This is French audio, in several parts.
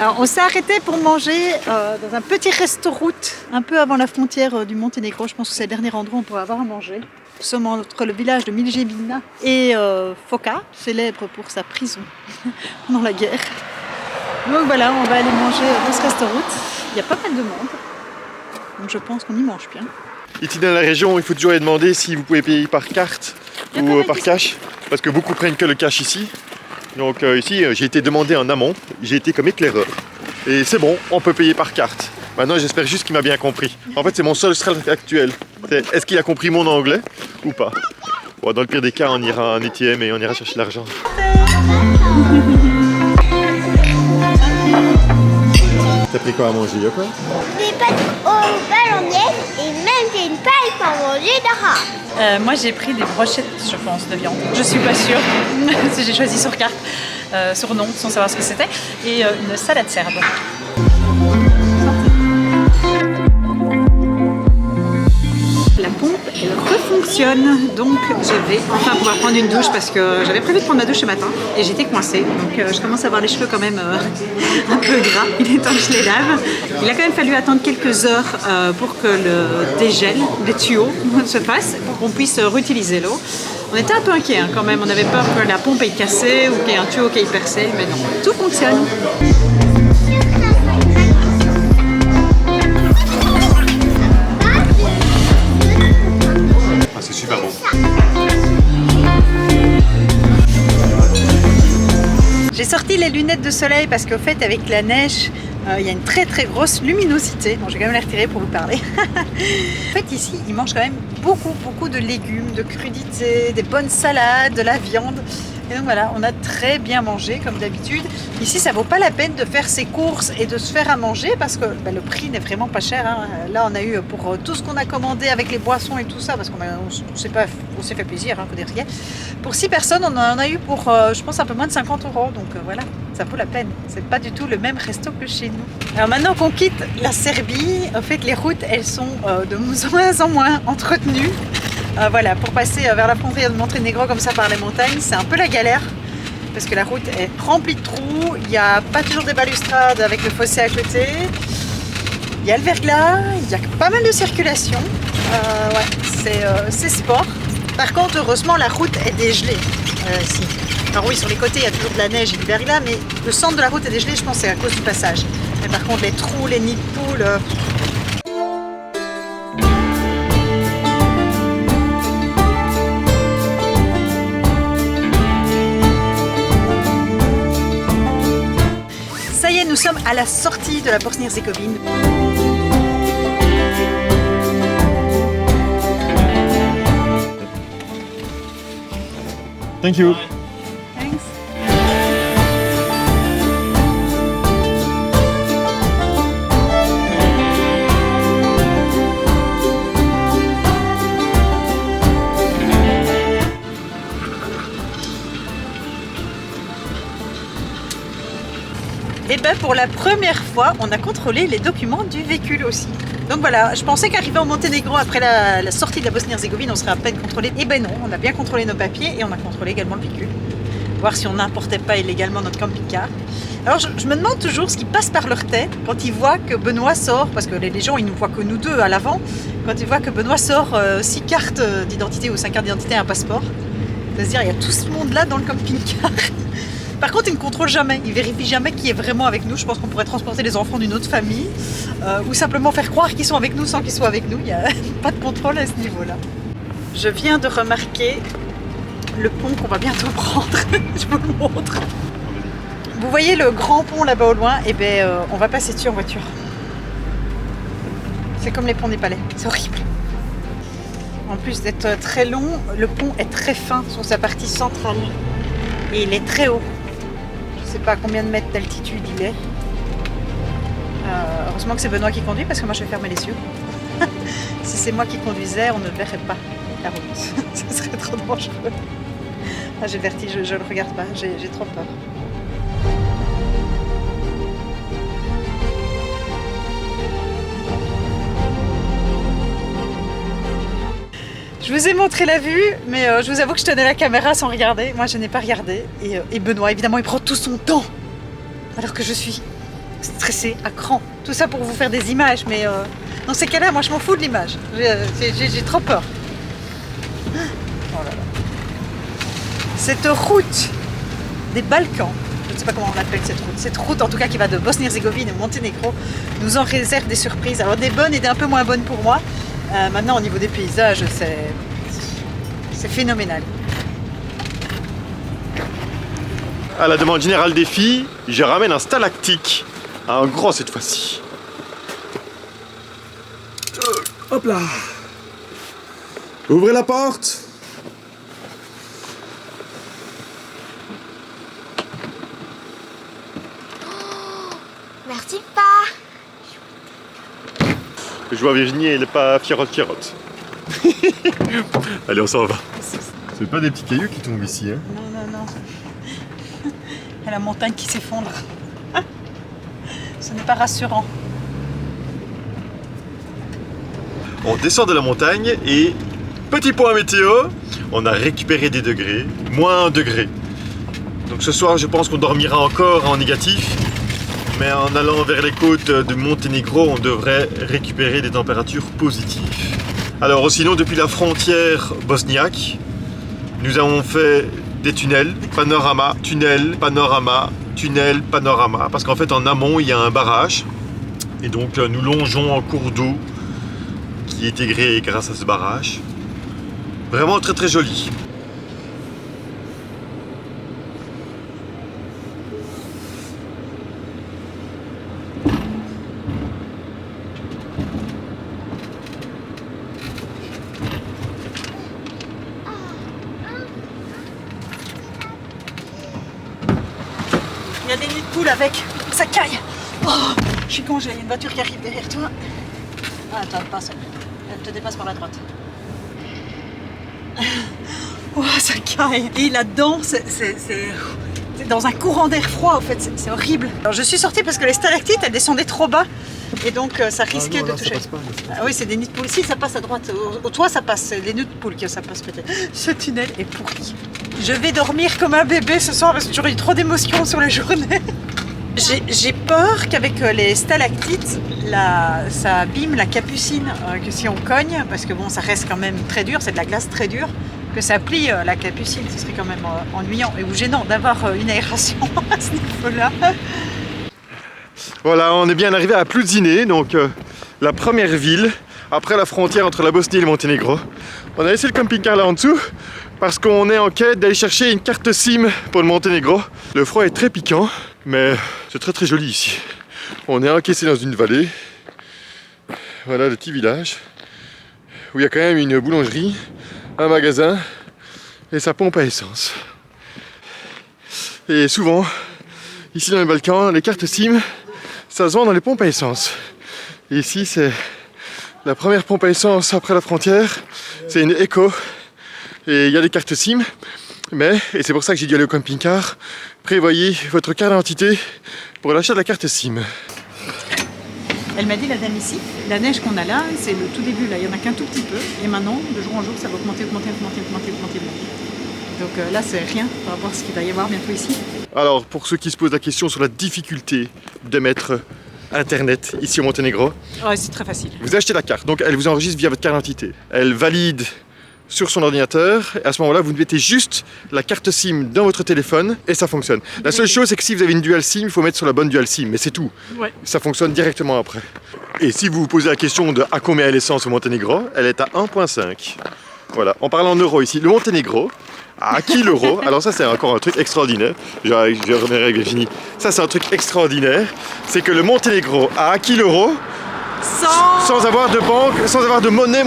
Alors, on s'est arrêté pour manger dans un petit resto-route, un peu avant la frontière du Monténégro. Je pense que c'est le dernier endroit où on pourrait avoir à manger. Nous sommes entre le village de Miljebina et Foča, célèbre pour sa prison pendant la guerre. Donc voilà, on va aller manger dans ce resto-route. Il y a pas mal de monde, donc je pense qu'on y mange bien. Ici dans la région, il faut toujours aller demander si vous pouvez payer par carte ou par cash, parce que beaucoup prennent que le cash ici. Donc ici, j'ai été demandé en amont, j'ai été comme éclaireur. Et c'est bon, on peut payer par carte. Maintenant, j'espère juste qu'il m'a bien compris. En fait, c'est mon seul stress actuel. Est-ce qu'il a compris mon anglais ou pas? Bon, dans le pire des cas, on ira en ATM et on ira chercher l'argent. T'as pris quoi à manger, Yoko? Des pâtes aux ballonnettes et même j'ai une paille pour manger dehors. Moi j'ai pris des brochettes, je pense, de viande. Je suis pas sûre si j'ai choisi sur carte, sur nom, sans savoir ce que c'était. Et une salade serbe. La pompe, elle refonctionne, donc je vais enfin pouvoir prendre une douche parce que j'avais prévu de prendre ma douche ce matin et j'étais coincée. Donc je commence à avoir les cheveux quand même un peu gras. Il est temps que je les lave. Il a quand même fallu attendre quelques heures pour que le dégel des tuyaux se fasse, pour qu'on puisse réutiliser l'eau. On était un peu inquiets quand même, on avait peur que la pompe ait cassé ou qu'il y ait un tuyau qui ait percé, mais non, tout fonctionne. C'est super bon. J'ai sorti les lunettes de soleil parce qu'au fait avec la neige il y a une très grosse luminosité. Bon, je vais quand même les retirer pour vous parler. En fait ici ils mangent quand même beaucoup de légumes, de crudités, des bonnes salades, de la viande. Et donc voilà, on a très bien mangé comme d'habitude. Ici, ça vaut pas la peine de faire ses courses et de se faire à manger parce que le prix n'est vraiment pas cher. Hein. Là, on a eu pour tout ce qu'on a commandé avec les boissons et tout ça, parce qu'on s'est fait plaisir, faut dire rien. Pour 6 personnes, on en a eu pour, je pense, un peu moins de 50 €. Donc voilà, ça vaut la peine. C'est pas du tout le même resto que chez nous. Alors maintenant qu'on quitte la Serbie, en fait, les routes, elles sont de moins en moins entretenues. Voilà, pour passer vers la frontière de Monténégro comme ça par les montagnes, c'est un peu la galère parce que la route est remplie de trous, il n'y a pas toujours des balustrades avec le fossé à côté, il y a le verglas, il y a pas mal de circulation, ouais, c'est sport. Par contre, heureusement, la route est dégelée ici. Alors oui, sur les côtés, il y a toujours de la neige et du verglas, mais le centre de la route est dégelé, je pense que c'est à cause du passage. Mais par contre, les trous, les nids de poules... Ça y est, nous sommes à la sortie de la Bosnie-Herzégovine. Thank you. Thanks. Et bien pour la première fois, on a contrôlé les documents du véhicule aussi. Donc voilà, je pensais qu'arrivé au Monténégro après la sortie de la Bosnie-Herzégovine, on serait à peine contrôlé. Et ben non, on a bien contrôlé nos papiers et on a contrôlé également le véhicule. Voir si on n'importait pas illégalement notre camping-car. Alors je me demande toujours ce qui passe par leur tête quand ils voient que Benoît sort, parce que les gens ils ne voient que nous deux à l'avant, quand ils voient que Benoît sort 6 cartes d'identité ou 5 cartes d'identité et un passeport. De se dire, il y a tout ce monde là dans le camping-car. Par contre, ils ne contrôlent jamais, ils vérifient jamais qui est vraiment avec nous. Je pense qu'on pourrait transporter les enfants d'une autre famille ou simplement faire croire qu'ils sont avec nous sans qu'ils soient avec nous. Il n'y a pas de contrôle à ce niveau-là. Je viens de remarquer le pont qu'on va bientôt prendre. Je vous le montre. Vous voyez le grand pont là-bas au loin? Et bien, on va passer dessus en voiture. C'est comme les ponts népalais, c'est horrible. En plus d'être très long, le pont est très fin sur sa partie centrale. Et il est très haut. Je ne sais pas à combien de mètres d'altitude il est. Heureusement que c'est Benoît qui conduit parce que moi je vais fermer les yeux. Si c'est moi qui conduisais, on ne verrait pas la route. Ce serait trop dangereux. Ah, j'ai le vertige, je ne le regarde pas, j'ai trop peur. Je vous ai montré la vue, mais je vous avoue que je tenais la caméra sans regarder. Moi, je n'ai pas regardé. Et Benoît, évidemment, il prend tout son temps. Alors que je suis stressé à cran. Tout ça pour vous faire des images, mais dans ces cas-là, moi je m'en fous de l'image. J'ai trop peur. Oh là là. Cette route des Balkans, je ne sais pas comment on l'appelle cette route en tout cas qui va de Bosnie-Herzégovine au Monténégro, nous en réserve des surprises. Alors des bonnes et des un peu moins bonnes pour moi. Maintenant au niveau des paysages, c'est phénoménal. À la demande générale des filles, je ramène un stalactique. Un grand cette fois-ci. Hop là. Ouvrez la porte. Merci, pas. Je vois Virginie, elle n'est pas fierotte. Allez, on s'en va. C'est pas des petits cailloux qui tombent ici, hein? Non. Il y a la montagne qui s'effondre. Ce n'est pas rassurant. On descend de la montagne et, petit point météo, on a récupéré des degrés, moins 1 degré. Donc ce soir, je pense qu'on dormira encore en négatif, mais en allant vers les côtes de Monténégro, on devrait récupérer des températures positives. Alors sinon, depuis la frontière bosniaque, nous avons fait des tunnels, panorama, tunnel, panorama, tunnel, panorama, parce qu'en fait en amont il y a un barrage et donc nous longeons un cours d'eau qui est intégré grâce à ce barrage. Vraiment très très joli. Il y a des nids de poules avec, ça caille. Oh, je suis con, j'ai une voiture qui arrive derrière toi. Ah, attends, elle passe. Elle te dépasse par la droite. Oh, ça caille. Et là-dedans, c'est dans un courant d'air froid, en fait. C'est horrible. Alors, je suis sortie parce que les stalactites, elles descendaient trop bas. Et donc, ça risquait de toucher. Ah oui, c'est des nids de poules. Si, ça passe à droite. Au toit, ça passe. C'est les nids de poules que ça passe peut-être. Ce tunnel est pourri. Je vais dormir comme un bébé ce soir parce que j'aurais eu trop d'émotions sur la journée. J'ai peur qu'avec les stalactites, ça abîme la capucine, que si on cogne, parce que bon, ça reste quand même très dur, c'est de la glace très dure, que ça plie la capucine, ce serait quand même ennuyant ou gênant d'avoir une aération à ce niveau-là. Voilà, on est bien arrivé à Plutine, donc la première ville après la frontière entre la Bosnie et le Monténégro. On a laissé le camping-car là en dessous parce qu'on est en quête d'aller chercher une carte SIM pour le Monténégro. Le froid est très piquant, mais c'est très très joli ici. On est encaissé dans une vallée. Voilà le petit village où il y a quand même une boulangerie, un magasin et sa pompe à essence. Et souvent, ici dans les Balkans, les cartes SIM, ça se vend dans les pompes à essence. Et ici, c'est la première pompe à essence après la frontière. C'est une Eco. Et il y a des cartes SIM. Mais, et c'est pour ça que j'ai dû aller au camping-car, prévoyez votre carte d'identité pour l'achat de la carte SIM. Elle m'a dit, la dame ici, la neige qu'on a là, c'est le tout début, là, il n'y en a qu'un tout petit peu. Et maintenant, de jour en jour, ça va augmenter. Donc là, c'est rien par rapport à ce qu'il va y avoir bientôt ici. Alors, pour ceux qui se posent la question sur la difficulté de mettre Internet ici au Monténégro, Ouais, c'est très facile. vous achetez la carte, donc elle vous enregistre via votre carte d'identité. Elle valide sur son ordinateur, et à ce moment-là, vous mettez juste la carte SIM dans votre téléphone et ça fonctionne. La seule chose, c'est que si vous avez une dual SIM, il faut mettre sur la bonne dual SIM, mais c'est tout. Ouais. Ça fonctionne directement après. Et si vous vous posez la question de à combien est l'essence au Monténégro, elle est à 1,5. Voilà, on parle en euros ici. Le Monténégro, à qui l'euro? Alors ça, c'est encore un truc extraordinaire. Je reviendrai avec Virginie. Ça, c'est un truc extraordinaire. C'est que le Monténégro a acquis l'euro sans avoir de banque, sans avoir de monnaie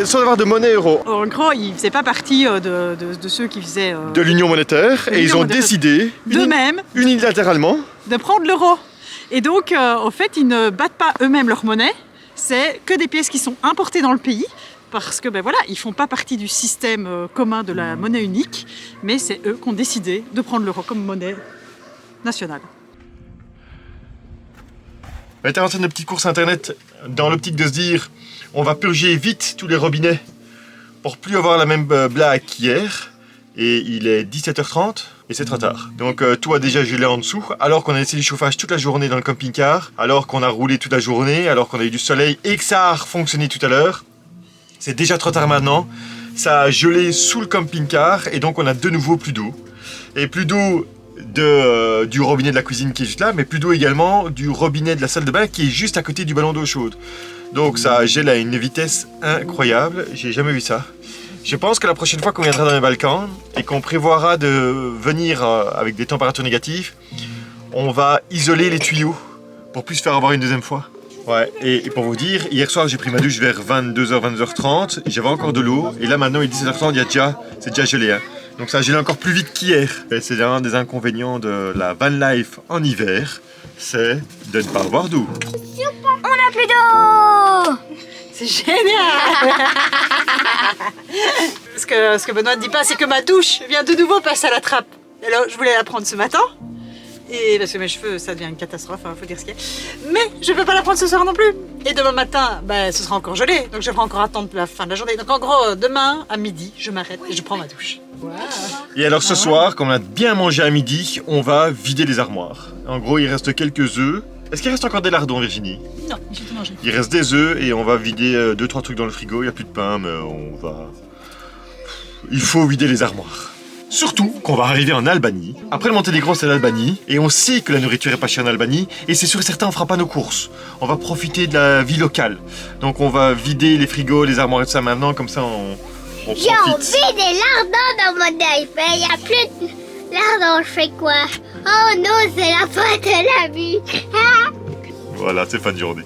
sans avoir de monnaie euro. En gros, ils ne faisaient pas partie de ceux qui faisaient... De l'union monétaire, et ils ont décidé d'eux-mêmes unilatéralement de prendre l'euro. Et donc, au fait, ils ne battent pas eux-mêmes leur monnaie. C'est que des pièces qui sont importées dans le pays. Parce que, ben voilà, ils ne font pas partie du système commun de la monnaie unique. Mais c'est eux qui ont décidé de prendre l'euro comme monnaie nationale. On était en train de petite course internet dans l'optique de se dire on va purger vite tous les robinets pour plus avoir la même blague qu'hier. Et il est 17h30 et c'est trop tard. Donc tout a déjà gelé en dessous, alors qu'on a laissé le chauffage toute la journée dans le camping-car, alors qu'on a roulé toute la journée, alors qu'on a eu du soleil et que ça a fonctionné tout à l'heure. C'est déjà trop tard maintenant. Ça a gelé sous le camping-car et donc on a de nouveau plus d'eau. Et plus d'eau du robinet de la cuisine qui est juste là, mais plus d'eau également du robinet de la salle de bain qui est juste à côté du ballon d'eau chaude. Donc ça gèle à une vitesse incroyable, j'ai jamais vu ça. Je pense que la prochaine fois qu'on viendra dans les Balkans et qu'on prévoira de venir avec des températures négatives, on va isoler les tuyaux pour plus se faire avoir une deuxième fois. Ouais, et pour vous dire, hier soir j'ai pris ma douche vers 22h, 22h30, j'avais encore de l'eau, et là maintenant il est 17h30, c'est déjà gelé. Hein. Donc ça a gelé encore plus vite qu'hier. C'est un des inconvénients de la van life en hiver, c'est de ne pas avoir d'eau. On n'a plus d'eau. C'est génial. Ce que Benoît ne dit pas, c'est que ma douche vient de nouveau passer à la trappe. Alors je voulais la prendre ce matin. Et parce que mes cheveux, ça devient une catastrophe, hein, faut dire ce qu'il y a. Mais je ne peux pas la prendre ce soir non plus. Et demain matin, ce sera encore gelé. Donc je devrais encore attendre la fin de la journée. Donc en gros, demain, à midi, je m'arrête et je prends ma douche. Wow. Et alors ce soir, comme on a bien mangé à midi, on va vider les armoires. En gros, il reste quelques œufs. Est-ce qu'il reste encore des lardons, Virginie? Non, j'ai tout mangé. Il reste des œufs et on va vider 2-3 trucs dans le frigo. Il n'y a plus de pain, mais on va... Il faut vider les armoires. Surtout qu'on va arriver en Albanie. Après le Monténégro, c'est l'Albanie. Et on sait que la nourriture est pas chère en Albanie. Et c'est sûr et certain, on fera pas nos courses. On va profiter de la vie locale. Donc on va vider les frigos, les armoires et tout ça maintenant. Comme ça, on profite. J'ai envie des lardons dans mon diaper. Il n'y a plus de lardons. Je fais quoi? Oh non, c'est la fin de la vie. Voilà, c'est fin de journée.